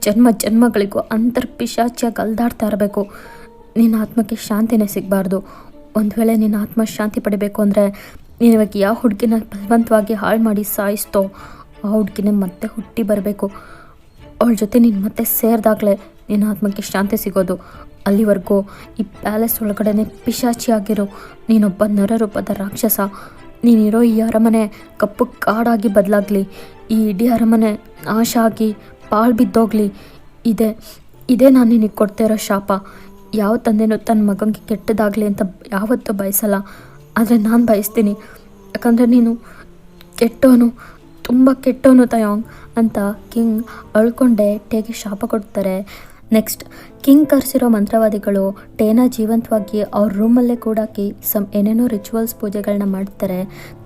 ಜನ್ಮ ಜನ್ಮಗಳಿಗೂ ಅಂತರ್ಪಿಶಾಚಿಯಾಗಿ ಅಲ್ದಾಡ್ತಾ ಇರಬೇಕು. ನಿನ್ನ ಆತ್ಮಕ್ಕೆ ಶಾಂತಿನೇ ಸಿಗಬಾರ್ದು. ಒಂದು ವೇಳೆ ನಿನ್ನ ಆತ್ಮ ಶಾಂತಿ ಪಡಿಬೇಕು ಅಂದರೆ ನೀನು ಇವಾಗ ಯಾವ ಹುಡುಗಿನ ಬಲವಂತವಾಗಿ ಹಾಳು ಮಾಡಿ ಸಾಯಿಸ್ತೋ ಆ ಹುಡುಗಿನೇ ಮತ್ತೆ ಹುಟ್ಟಿ ಬರಬೇಕು. ಅವಳ ಜೊತೆ ನೀನು ಮತ್ತೆ ಸೇರಿದಾಗಲೇ ನಿನ್ನ ಆತ್ಮಕ್ಕೆ ಶಾಂತಿ ಸಿಗೋದು. ಅಲ್ಲಿವರೆಗೂ ಈ ಪ್ಯಾಲೇಸ್ ಒಳಗಡೆ ಪಿಶಾಚಿಯಾಗಿರೋ ನೀನೊಬ್ಬ ನರರೂಪದ ರಾಕ್ಷಸ. ನೀನಿರೋ ಈ ಅರಮನೆ ಕಪ್ಪು ಕಾಡಾಗಿ ಬದಲಾಗಲಿ, ಈ ಇಡೀ ಅರಮನೆ ನಾಶ ಆಗಿ ಪಾಳು ಬಿದ್ದೋಗ್ಲಿ. ಇದೇ ನಾನು ನಿನಗೆ ಕೊಡ್ತಾ ಇರೋ ಶಾಪ. ಯಾವ ತಂದೆನೂ ತನ್ನ ಮಗನಿಗೆ ಕೆಟ್ಟದಾಗಲಿ ಅಂತ ಯಾವತ್ತೂ ಬಯಸಲ್ಲ, ಆದರೆ ನಾನು ಬಯಸ್ತೀನಿ. ಯಾಕಂದರೆ ನೀನು ಕೆಟ್ಟವನು, ತುಂಬ ಕೆಟ್ಟವನು ತಯಾಂಗ್ ಅಂತ ಕಿಂಗ್ ಅಳ್ಕೊಂಡೆ ಟೇಗೆ ಶಾಪ ಕೊಡ್ತಾರೆ. ನೆಕ್ಸ್ಟ್ ಕಿಂಗ್ ಕರೆಸಿರೋ ಮಂತ್ರವಾದಿಗಳು ಟೇನ ಜೀವಂತವಾಗಿ ಅವ್ರ ರೂಮಲ್ಲೇ ಕೂಡಾಕಿ ಏನೇನೋ ರಿಚುವಲ್ಸ್ ಪೂಜೆಗಳನ್ನ ಮಾಡ್ತಾರೆ.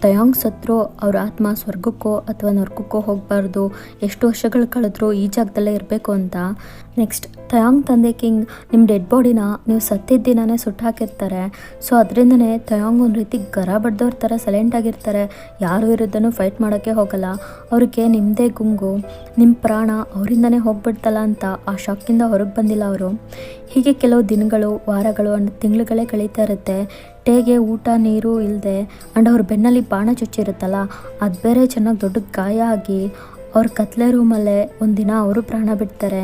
ತಯಾಂಗ್ ಸತ್ರು ಅವ್ರ ಆತ್ಮ ಸ್ವರ್ಗಕ್ಕೋ ಅಥವಾ ನರ್ಕಕ್ಕೋ ಹೋಗಬಾರ್ದು, ಎಷ್ಟು ವರ್ಷಗಳು ಕಳೆದ್ರೂ ಈ ಜಾಗದಲ್ಲೇ ಇರಬೇಕು ಅಂತ. ನೆಕ್ಸ್ಟ್ ತಯಾಂಗ್ ತಂದೆ ಕಿಂಗ್ ನಿಮ್ಮ ಡೆಡ್ ಬಾಡಿನ ನೀವು ಸತ್ತಿದ್ದ ದಿನನೇ ಸುಟ್ಟು ಹಾಕಿರ್ತಾರೆ. ಸೊ ಅದರಿಂದನೇ ತಯಾಂಗ್ ಒಂದು ರೀತಿ ಗರ ಬಡ್ದವ್ರ ಥರ ಸೈಲೆಂಟ್ ಆಗಿರ್ತಾರೆ. ಯಾರ ವಿರುದ್ಧನೂ ಫೈಟ್ ಮಾಡೋಕ್ಕೆ ಹೋಗಲ್ಲ. ಅವ್ರಿಗೆ ನಿಮ್ಮದೇ ಗುಂಗು, ನಿಮ್ಮ ಪ್ರಾಣ ಅವರಿಂದನೇ ಹೋಗ್ಬಿಡ್ತಲ್ಲ ಅಂತ ಆ ಶಾಕಿಂದ ಹೊರಗೆ ಬಂದಿಲ್ಲ ಅವರು. ಹೀಗೆ ಕೆಲವು ದಿನಗಳು, ವಾರಗಳು ಅಂಡ್ ತಿಂಗಳುಗಳೇ ಕಳೀತಾ ಇರುತ್ತೆ. ಟೇಗೆ ಊಟ ನೀರು ಇಲ್ಲದೆ ಆ್ಯಂಡ್ ಅವ್ರ ಬೆನ್ನಲ್ಲಿ ಬಾಣ ಚುಚ್ಚಿರುತ್ತಲ್ಲ, ಅದು ಬೇರೆ ಚೆನ್ನಾಗಿ ದೊಡ್ಡ ಗಾಯ ಆಗಿ ಅವ್ರ ಕತ್ಲೆ ರೂಮಲ್ಲೇ ಒಂದಿನ ಅವರು ಪ್ರಾಣ ಬಿಡ್ತಾರೆ.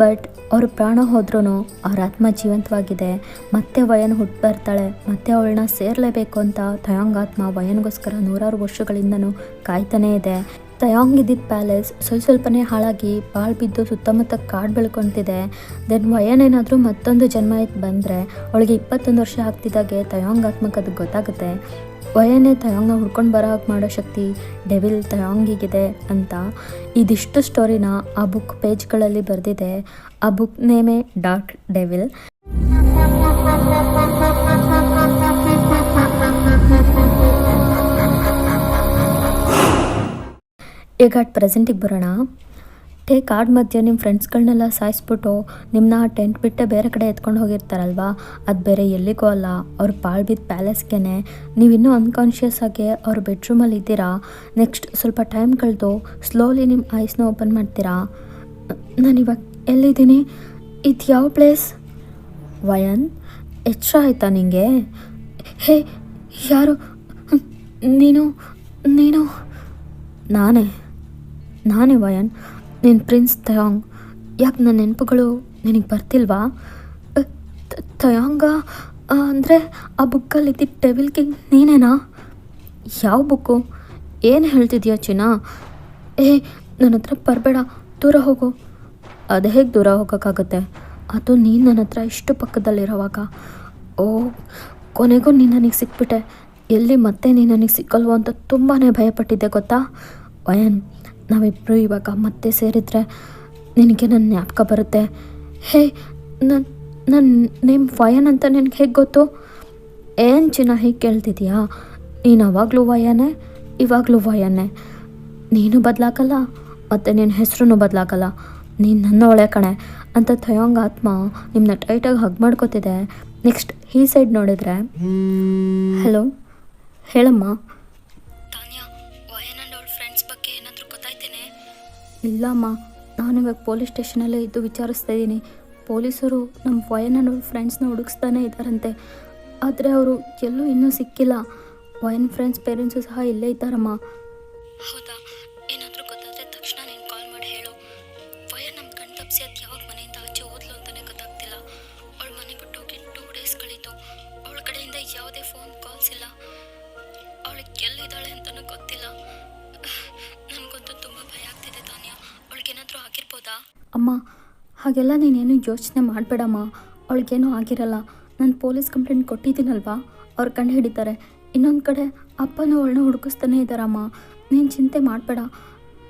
ಬಟ್ ಅವ್ರ ಪ್ರಾಣ ಹೋದ್ರೂ ಅವ್ರ ಆತ್ಮ ಜೀವಂತವಾಗಿದೆ. ಮತ್ತೆ ವಯನ್ ಹುಟ್ಟು ಬರ್ತಾಳೆ, ಮತ್ತೆ ಅವಳನ್ನ ಸೇರಲೇಬೇಕು ಅಂತ ತಯಾಂಗ್ ಆತ್ಮ ವಯನ್ಗೋಸ್ಕರ 100 ವರ್ಷಗಳಿಂದನೂ ಕಾಯ್ತಾನೇ ಇದೆ. ತಯಾಂಗ್ ಇದ್ದಿದ್ದ ಪ್ಯಾಲೇಸ್ ಸ್ವಲ್ಪನೇ ಹಾಳಾಗಿ ಬಾಳು ಬಿದ್ದು ಸುತ್ತಮುತ್ತ ಕಾಡು ಬೆಳ್ಕೊತಿದೆ. ದೆನ್ ವಯನೇನಾದರೂ ಮತ್ತೊಂದು ಜನ್ಮ ಬಂದರೆ ಅವಳಿಗೆ 21 ವರ್ಷ ಆಗ್ತಿದ್ದಾಗೆ ತಯಾಂಗ್ ಆತ್ಮಕ್ಕೆ ಅದು ಗೊತ್ತಾಗುತ್ತೆ. ವಯನೇ ತಯಾಂಗ್ನ ಹುಡ್ಕೊಂಡು ಬರೋ ಹಾಗೆ ಮಾಡೋ ಶಕ್ತಿ ಡೆವಿಲ್ ತಯಾಂಗಿಗಿದೆ ಅಂತ. ಇದಿಷ್ಟು ಸ್ಟೋರಿನ ಆ ಬುಕ್ ಪೇಜ್ಗಳಲ್ಲಿ ಬರೆದಿದೆ. ಆ ಬುಕ್ ನೇಮೇ ಡಾರ್ಕ್ ಡೆವಿಲ್. ಈಗ ಪ್ರೆಸೆಂಟಿಗೆ ಬರೋಣ. ಡೇ ಕಾಡ್ ಮಧ್ಯೆ ನಿಮ್ಮ ಫ್ರೆಂಡ್ಸ್ಗಳನ್ನೆಲ್ಲ ಸಾಯಿಸ್ಬಿಟ್ಟು ನಿಮ್ಮನ್ನ ಟೆಂಟ್ ಬಿಟ್ಟೆ ಬೇರೆ ಕಡೆ ಎತ್ಕೊಂಡು ಹೋಗಿರ್ತಾರಲ್ವಾ, ಅದು ಬೇರೆ ಎಲ್ಲಿಗೂ ಅಲ್ಲ, ಅವ್ರು ಪಾಳು ಬಿದ್ದ ಪ್ಯಾಲೇಸ್ಗೆ. ನೀವಿನ್ನೂ ಅನ್ಕಾನ್ಷಿಯಸ್ ಆಗಿ ಅವ್ರ ಬೆಡ್ರೂಮಲ್ಲಿ ಇದ್ದೀರಾ. ನೆಕ್ಸ್ಟ್ ಸ್ವಲ್ಪ ಟೈಮ್ ಕಳೆದು ಸ್ಲೋಲಿ ನಿಮ್ಮ ಐಸ್ನ ಓಪನ್ ಮಾಡ್ತೀರಾ. ನಾನಿವಾಗ ಎಲ್ಲಿದ್ದೀನಿ? ಇದು ಯಾವ ಪ್ಲೇಸ್? ವಯನ್, ಎಚ್ಚರ ಆಯ್ತಾ ನಿಂಗೆ? ಹೇ, ಯಾರು ನೀನು? ನಾನೇ ವಯನ್, ನೀನು ಪ್ರಿನ್ಸ್ ತಯಾಂಗ್. ಯಾಕೆ ನನ್ನ ನೆನಪುಗಳು ನಿನಗೆ ಬರ್ತಿಲ್ವಾ? ತಯಾಂಗ ಅಂದರೆ ಆ ಬುಕ್ಕಲ್ಲಿ ಇದ್ದಿದ್ದ ಡೆವಿಲ್ ಕಿಂಗ್ ನೀನೇನಾ? ಯಾವ ಬುಕ್ಕು? ಏನು ಹೇಳ್ತಿದ್ಯಾ ಚಿನ್ನ? ನನ್ನ ಹತ್ರ ಬರಬೇಡ, ದೂರ ಹೋಗು. ಅದು ಹೇಗೆ ದೂರ ಹೋಗೋಕ್ಕಾಗುತ್ತೆ? ಅದು ನೀನು ನನ್ನ ಹತ್ರ ಇಷ್ಟು ಪಕ್ಕದಲ್ಲಿರೋವಾಗ. ಓ, ಕೊನೆಗೂ ನೀನು ನನಗೆ ಸಿಕ್ಬಿಟ್ಟೆ. ಎಲ್ಲಿ ಮತ್ತೆ ನೀನು ನನಗೆ ಸಿಕ್ಕಲ್ವೋ ಅಂತ ತುಂಬಾ ಭಯಪಟ್ಟಿದ್ದೆ ಗೊತ್ತಾ ವಯನ್. ನಾವಿಬ್ಬರು ಇವಾಗ ಮತ್ತೆ ಸೇರಿದರೆ ನಿನಗೆ ನನ್ನ ಜ್ಞಾಪಕ ಬರುತ್ತೆ. ಹೇ, ನನ್ನ ನೇಮ್ ವಯನ್ ಅಂತ ನಿನಗೆ ಹೇಗೆ ಗೊತ್ತು? ಏನು ಚಿನ್ನ ಹೀಗೆ ಕೇಳ್ತಿದ್ಯಾ? ನೀನು ಅವಾಗಲೂ ವಯನೇ, ಇವಾಗಲೂ ವಯನ್ನೇ. ನೀನು ಬದಲಾಗಲ್ಲ ಮತ್ತು ನಿನ್ನ ಹೆಸರು ಬದಲಾಗಲ್ಲ. ನೀನು ನನ್ನ ಒಳ್ಳೆ ಕಣೆ ಅಂತ ಥಯಾಂಗ್ ಆತ್ಮ ನಿಮ್ಮನ್ನ ಟೈಟಾಗಿ ಹಗ್ ಮಾಡ್ಕೋತಿದೆ. ನೆಕ್ಸ್ಟ್ ಈ ಸೈಡ್ ನೋಡಿದರೆ, ಹಲೋ ಹೇಳಮ್ಮ. ತಾನ್ಯಾ, ವಯನ್ ಆ್ಯಂಡ್ ಅವಳ ಫ್ರೆಂಡ್ಸ್ ಬಗ್ಗೆ ಏನಾದರೂ ಗೊತ್ತಾಯ್ತೇನೆ? ಇಲ್ಲಮ್ಮ, ನಾನು ಇವಾಗ ಪೊಲೀಸ್ ಸ್ಟೇಷನಲ್ಲೇ ಇದ್ದು ವಿಚಾರಿಸ್ತಾ ಇದ್ದೀನಿ. ಪೊಲೀಸರು ನಮ್ಮ ವಯನ್ ಆ್ಯಂಡ್ ಅವಳ ಫ್ರೆಂಡ್ಸ್ನ ಹುಡುಕ್ಸ್ತಾನೆ ಇದ್ದಾರಂತೆ. ಆದರೆ ಅವರು ಎಲ್ಲೂ ಇನ್ನೂ ಸಿಕ್ಕಿಲ್ಲ. ವಯನ್ ಫ್ರೆಂಡ್ಸ್ ಪೇರೆಂಟ್ಸು ಸಹ ಇಲ್ಲೇ ಇದ್ದಾರಮ್ಮ. ಹೌದಾ? ಏನಾದರೂ ಗೊತ್ತಾದರೆ ತಕ್ಷಣ ನೀನು ಕಾಲ್ ಮಾಡಿ ಹೇಳು. ವಯನ್ ನಮ್ಮ ಕಣ್ ತಪ್ಪಿಸಿ ಅದು ಯಾವಾಗ ಮನೆಯಿಂದ ಆಚೆ ಹೋದ್ಲು ಅಂತಲೇ ಗೊತ್ತಾಗ್ತಿಲ್ಲ. ಅವಳು ಮನೆ ಬಿಟ್ಟು ಹೋಗಿ 2 days ಕಳೀತು. ಅವಳ ಕಡೆಯಿಂದ ಯಾವುದೇ ಫೋನ್ ಕಾಲ್ಸ್ ಇಲ್ಲ. ಅವಳಿಗೆ ಎಲ್ಲಿದ್ದಾಳೆ ಅಂತಲೂ ಗೊತ್ತಿಲ್ಲ. ನನಗಂತೂ ತುಂಬ ಭಯ ಆಗ್ತಿದೆ ತಾನ್ಯಾ. ಅವಳಿಗೇನಾದರೂ ಆಗಿರ್ಬೋದಾ? ಅಮ್ಮ, ಹಾಗೆಲ್ಲ ನೀನೇನು ಯೋಚನೆ ಮಾಡಬೇಡಮ್ಮ. ಅವಳಿಗೇನೂ ಆಗಿರಲ್ಲ. ನಾನು ಪೊಲೀಸ್ ಕಂಪ್ಲೇಂಟ್ ಕೊಟ್ಟಿದ್ದೀನಲ್ವಾ, ಅವ್ರು ಕಂಡು ಹಿಡಿತಾರೆ. ಇನ್ನೊಂದು ಕಡೆ ಅಪ್ಪನೂ ಅವಳನ್ನ ಹುಡುಕಿಸ್ತಾನೆ ಇದ್ದಾರಮ್ಮ. ನೀನು ಚಿಂತೆ ಮಾಡಬೇಡ,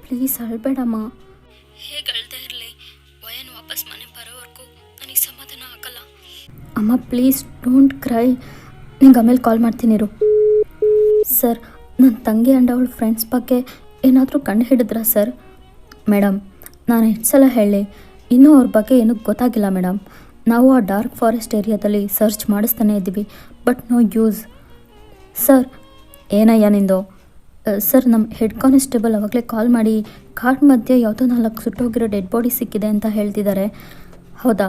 ಪ್ಲೀಸ್ ಅಳಬೇಡಮ್ಮ. ಹೇಗೆ ಅಳ್ದೇ ಇರಲಿ, ವಯನ್ ವಾಪಸ್ ಮನೆಗೆ ಬರೋವರೆಗೂ ನನಗೆ ಸಮಾಧಾನ ಆಗಲ್ಲ. ಅಮ್ಮ ಪ್ಲೀಸ್ ಡೋಂಟ್ ಕ್ರೈ. ನಿಂಗೆ ಆಮೇಲೆ ಕಾಲ್ ಮಾಡ್ತೀನಿರು. ಸರ್, ನನ್ನ ತಂಗಿ ಆ್ಯಂಡ್ ಅವಳ ಫ್ರೆಂಡ್ಸ್ ಬಗ್ಗೆ ಏನಾದರೂ ಕಂಡು ಹಿಡಿದ್ರಾ ಸರ್? ಮೇಡಮ್, ನಾನು ಎಷ್ಟು ಸಲ ಹೇಳಿ, ಇನ್ನೂ ಅವ್ರ ಬಗ್ಗೆ ಏನೂ ಗೊತ್ತಾಗಿಲ್ಲ ಮೇಡಮ್. ನಾವು ಆ ಡಾರ್ಕ್ ಫಾರೆಸ್ಟ್ ಏರಿಯಾದಲ್ಲಿ ಸರ್ಚ್ ಮಾಡಿಸ್ತಾನೆ ಇದ್ದೀವಿ, ಬಟ್ ನೋ ಯೂಸ್. ಸರ್, ಏನಯ್ಯ ನಿಂದು? ಸರ್, ನಮ್ಮ ಹೆಡ್ ಕಾನ್ಸ್ಟೇಬಲ್ ಅವಾಗಲೇ ಕಾಲ್ ಮಾಡಿ ಕಾಡ್ ಮಧ್ಯೆ ಯಾವುದೋ 4 ಸುಟ್ಟೋಗಿರೋ ಡೆಡ್ ಬಾಡಿ ಸಿಕ್ಕಿದೆ ಅಂತ ಹೇಳ್ತಿದ್ದಾರೆ. ಹೌದಾ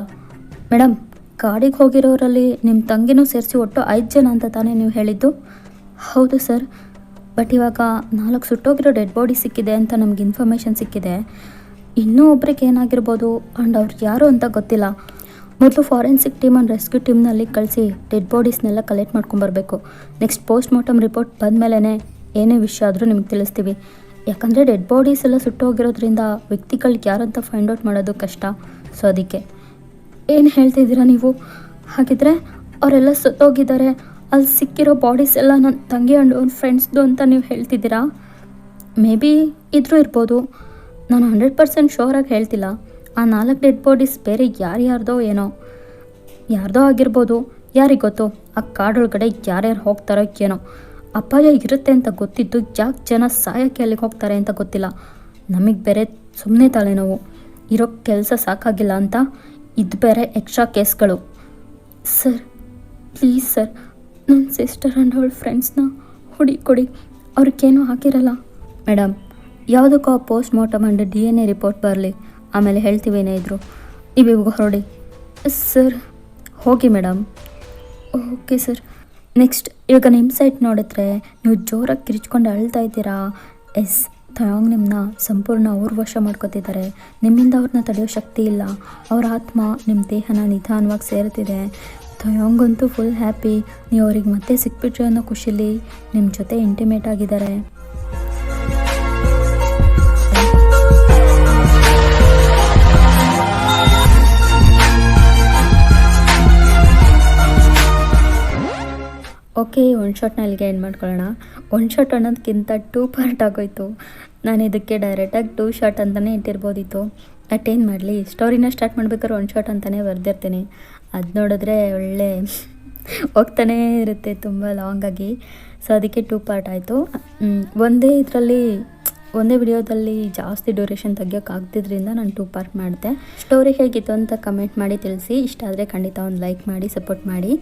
ಮೇಡಮ್? ಕಾಡಿಗೆ ಹೋಗಿರೋರಲ್ಲಿ ನಿಮ್ಮ ತಂಗಿನೂ ಸೇರಿಸಿ ಒಟ್ಟು 5 ಜನ ಅಂತ ತಾನೇ ನೀವು ಹೇಳಿದ್ದು? ಹೌದು ಸರ್, ಬಟ್ ಇವಾಗ 4 ಸುಟ್ಟೋಗಿರೋ ಡೆಡ್ ಬಾಡಿ ಸಿಕ್ಕಿದೆ ಅಂತ ನಮ್ಗೆ ಇನ್ಫಾರ್ಮೇಷನ್ ಸಿಕ್ಕಿದೆ. ಇನ್ನೂ ಒಬ್ರಿಗೆ ಏನಾಗಿರ್ಬೋದು ಆ್ಯಂಡ್ ಅವ್ರು ಯಾರು ಅಂತ ಗೊತ್ತಿಲ್ಲ. ಮೊದಲು ಫಾರೆನ್ಸಿಕ್ ಟೀಮ್ ಆ್ಯಂಡ್ ರೆಸ್ಕ್ಯೂ ಟೀಮ್ನಲ್ಲಿ ಕಳಿಸಿ ಡೆಡ್ ಬಾಡೀಸ್ನೆಲ್ಲ ಕಲೆಕ್ಟ್ ಮಾಡ್ಕೊಂಬರ್ಬೇಕು. ನೆಕ್ಸ್ಟ್ ಪೋಸ್ಟ್ ಮಾರ್ಟಮ್ ರಿಪೋರ್ಟ್ ಬಂದಮೇಲೆ ಏನೇ ವಿಷಯ ಆದರೂ ನಿಮ್ಗೆ ತಿಳಿಸ್ತೀವಿ. ಯಾಕಂದರೆ ಡೆಡ್ ಬಾಡೀಸ್ ಎಲ್ಲ ಸುಟ್ಟೋಗಿರೋದ್ರಿಂದ ವ್ಯಕ್ತಿಗಳಿಗೆ ಯಾರಂತ ಫೈಂಡ್ ಔಟ್ ಮಾಡೋದು ಕಷ್ಟ. ಸೊ ಅದಕ್ಕೆ ಏನು ಹೇಳ್ತಿದ್ದೀರಾ ನೀವು? ಹಾಗಿದ್ರೆ ಅವರೆಲ್ಲ ಸುತ್ತೋಗಿದ್ದಾರೆ, ಅಲ್ಲಿ ಸಿಕ್ಕಿರೋ ಬಾಡೀಸ್ ಎಲ್ಲ ನನ್ನ ತಂಗಿ ಆ್ಯಂಡ್ ಅವ್ರ ಫ್ರೆಂಡ್ಸ್ದು ಅಂತ ನೀವು ಹೇಳ್ತಿದ್ದೀರಾ? ಮೇ ಬಿ ಇದ್ರೂ ಇರ್ಬೋದು, ನಾನು 100% ಶೋರಾಗಿ ಹೇಳ್ತಿಲ್ಲ. ಆ 4 ಡೆಡ್ ಬಾಡೀಸ್ ಬೇರೆ ಯಾರ್ಯಾರ್ದೋ ಏನೋ, ಯಾರ್ದೋ ಆಗಿರ್ಬೋದು. ಯಾರಿಗೆ ಗೊತ್ತು ಆ ಕಾಡೊಳಗಡೆ ಯಾರ್ಯಾರು ಹೋಗ್ತಾರೋ ಏನೋ. ಅಪಾಯ ಇರುತ್ತೆ ಅಂತ ಗೊತ್ತಿದ್ದು ಯಾಕೆ ಜನ ಸಾಯಕ್ಕೆ ಅಲ್ಲಿಗೆ ಹೋಗ್ತಾರೆ ಅಂತ ಗೊತ್ತಿಲ್ಲ. ನಮಗೆ ಬೇರೆ ಸುಮ್ಮನೆ ತಲೆನೋವು, ಇರೋ ಕೆಲಸ ಸಾಕಾಗಿಲ್ಲ ಅಂತ ಇದು ಬೇರೆ ಎಕ್ಸ್ಟ್ರಾ ಕೇಸ್ಗಳು. ಸರ್ ಪ್ಲೀಸ್ ಸರ್, ನನ್ನ ಸಿಸ್ಟರ್ ಆ್ಯಂಡ್ ಅವಳ ಫ್ರೆಂಡ್ಸ್ನ ಕೊಡಿ, ಅವ್ರಿಗೇನೂ ಆಗಿರಲ್ಲ. ಮೇಡಮ್, ಯಾವುದಕ್ಕೋ post mortem and DNA report ಬರಲಿ, ಆಮೇಲೆ ಹೇಳ್ತೀವಿ ಏನೇ ಇದ್ರು. ನೀವಿವಾಗ ಹೊರಡಿ. ಸರ್ ಹೋಗಿ ಮೇಡಮ್. Okay sir. ನೆಕ್ಸ್ಟ್ ಇವಾಗ ನಿಮ್ಮ ಸೈಟ್ ನೋಡಿದ್ರೆ ನೀವು ಜೋರಾಗಿ ಕಿರಿಚ್ಕೊಂಡು ಅಳ್ತಾ ಇದ್ದೀರಾ. ಎಸ್, ಥಯಾಂಗ್ ನಿಮ್ಮನ್ನ ಸಂಪೂರ್ಣ ಅವ್ರ ವಶ ಮಾಡ್ಕೋತಿದ್ದಾರೆ. ನಿಮ್ಮಿಂದ ಅವ್ರನ್ನ ತಡೆಯೋ ಶಕ್ತಿ ಇಲ್ಲ. ಅವ್ರ ಆತ್ಮ ನಿಮ್ಮ ದೇಹನ ನಿಧಾನವಾಗಿ ಸೇರ್ತಿದೆ. ಥಯಾಂಗಂತೂ ಫುಲ್ ಹ್ಯಾಪಿ. ನೀವು ಅವ್ರಿಗೆ ಮತ್ತೆ ಸಿಕ್ಬಿಟ್ರಿ ಅನ್ನೋ ಖುಷಿಲಿ ನಿಮ್ಮ ಜೊತೆ ಇಂಟಿಮೇಟ್ ಆಗಿದ್ದಾರೆ. ಓಕೆ, 1 ಶಾಟ್ನ ಇಲ್ಲಿಗೆ ಎಂಡ್ ಮಾಡ್ಕೊಳ್ಳೋಣ. 1 ಶಾಟ್ ಅನ್ನೋದಕ್ಕಿಂತ 2 ಪಾರ್ಟ್ ಆಗೋಯ್ತು. ನಾನು ಇದಕ್ಕೆ ಡೈರೆಕ್ಟಾಗಿ 2 ಶಾಟ್ ಅಂತಲೇ ಇಟ್ಟಿರ್ಬೋದಿತ್ತು. ಬಟ್ ಏನು ಮಾಡಲಿ, ಸ್ಟೋರಿನ ಸ್ಟಾರ್ಟ್ ಮಾಡ್ಬೇಕಾದ್ರೆ 1 ಶಾಟ್ ಅಂತಲೇ ಬರ್ದಿರ್ತೀನಿ. ಅದು ನೋಡಿದ್ರೆ ಒಳ್ಳೆ ಹೋಗ್ತಾನೇ ಇರುತ್ತೆ ತುಂಬ ಲಾಂಗಾಗಿ. ಸೊ ಅದಕ್ಕೆ 2 ಪಾರ್ಟ್ ಆಯಿತು. ಒಂದೇ ಇದರಲ್ಲಿ ಒಂದೇ ವಿಡಿಯೋದಲ್ಲಿ ಜಾಸ್ತಿ ಡ್ಯೂರೇಷನ್ ತೆಗಿಯೋಕ್ಕಾಗ್ತಿದ್ರಿಂದ ನಾನು 2 ಪಾರ್ಟ್ ಮಾಡಿದೆ. ಸ್ಟೋರಿ ಹೇಗಿತ್ತು ಅಂತ ಕಮೆಂಟ್ ಮಾಡಿ ತಿಳಿಸಿ. ಇಷ್ಟ ಆದರೆ ಖಂಡಿತ ಒಂದು ಲೈಕ್ ಮಾಡಿ ಸಪೋರ್ಟ್ ಮಾಡಿ.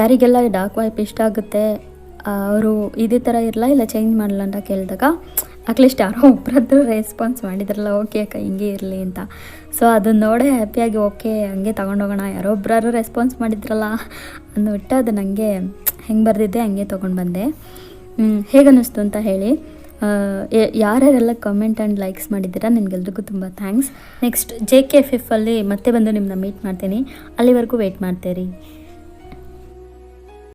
ಯಾರಿಗೆಲ್ಲ ಡಾರ್ಕ್ ವೈಪ್ ಇಷ್ಟ ಆಗುತ್ತೆ ಅವರು ಇದೇ ಥರ ಇರಲ್ಲ ಇಲ್ಲ ಚೇಂಜ್ ಮಾಡಲ್ಲ ಅಂತ ಕೇಳಿದಾಗ ಅಟ್ಲೀಸ್ಟ್ ಯಾರೋ ಒಬ್ಬರದ್ದು ರೆಸ್ಪಾನ್ಸ್ ಮಾಡಿದ್ರಲ್ಲ ಓಕೆ ಅಕ್ಕ ಹಿಂಗೆ ಇರಲಿ ಅಂತ. ಸೊ ಅದನ್ನು ನೋಡೇ ಹ್ಯಾಪಿಯಾಗಿ ಓಕೆ ಹಂಗೆ ತೊಗೊಂಡೋಗೋಣ, ಯಾರೋ ಒಬ್ಬರಾರು ರೆಸ್ಪಾನ್ಸ್ ಮಾಡಿದ್ರಲ್ಲ ಅಂದ್ಬಿಟ್ಟು ಅದು ನನಗೆ ಹೆಂಗೆ ಬರೆದಿದ್ದೆ ಹಂಗೆ ತೊಗೊಂಡು ಬಂದೆ. ಹೇಗೆ ಅನ್ನಿಸ್ತು ಅಂತ ಹೇಳಿ. ಯಾರ್ಯಾರೆಲ್ಲ ಕಮೆಂಟ್ ಆ್ಯಂಡ್ ಲೈಕ್ಸ್ ಮಾಡಿದ್ದೀರಾ ನಿಮಗೆಲ್ರಿಗೂ ತುಂಬ ಥ್ಯಾಂಕ್ಸ್. ನೆಕ್ಸ್ಟ್ JKFF ಅಲ್ಲಿ ಮತ್ತೆ ಬಂದು ನಿಮ್ಮನ್ನ ಮೀಟ್ ಮಾಡ್ತೀನಿ. ಅಲ್ಲಿವರೆಗೂ ವೆಯ್ಟ್ ಮಾಡ್ತೀರಿ.